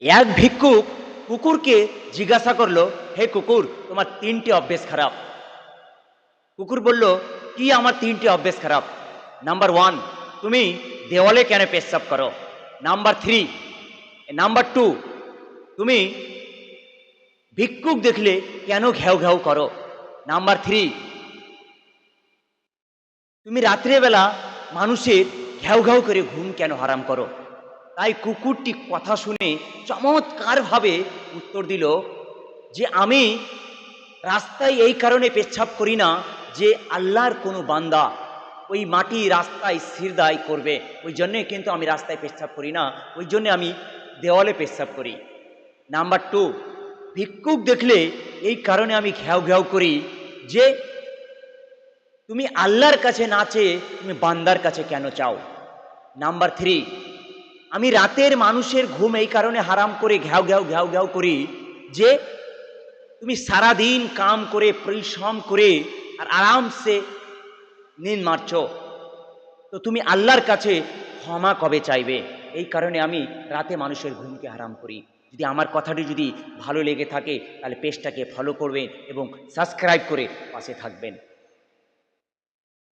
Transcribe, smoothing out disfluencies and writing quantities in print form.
এক ভিক্ষুক কুকুরকে জিজ্ঞাসা করলো, হে কুকুর, তোমার ৩টি অভ্যেস খারাপ। কুকুর বলল, কি আমার ৩টি অভ্যেস খারাপ? নাম্বার 1, তুমি দেওয়ালে কেন পেচ্ছাব করো? নাম্বার 3, নাম্বার 2, তুমি ভিক্ষুক দেখলে কেন ঘ্যাও ঘ্যাও করো? নাম্বার 3, তুমি রাত্রেবেলা মানুষের ঘ্যাও ঘ্যাও করে ঘুম কেন হারাম করো? তাই কুকুরটি কথা শুনে চমৎকারভাবে উত্তর দিল যে, আমি রাস্তায় এই কারণে পেচ্ছাব করি না যে আল্লাহর কোনো বান্দা ওই মাটি রাস্তায় সিজদায় করবে, ওই জন্যে কিন্তু আমি রাস্তায় পেচ্ছাব করি না, ওই জন্যে আমি দেওয়ালে পেচ্ছাব করি। নাম্বার 2, ভিক্ষুক দেখলে এই কারণে আমি ঘ্যাও ঘ্যাও করি যে তুমি আল্লাহর কাছে না চেয়ে তুমি বান্দার কাছে কেন চাও? নাম্বার 3, আমি রাতের মানুষের ঘুম এই কারণে হারাম করে ঘ্যাও ঘ্যাও ঘ্যাও ঘ্যাও করি যে তুমি সারাদিন কাম করে পরিশ্রম করে আর আরামসে নিন মারছ, তো তুমি আল্লাহর কাছে ক্ষমা কবে চাইবে? এই কারণে আমি রাতে মানুষের ঘুমকে হারাম করি। যদি আমার কথাটি যদি ভালো লেগে থাকে তাহলে পেজটাকে ফলো করবেন এবং সাবস্ক্রাইব করে পাশে থাকবেন।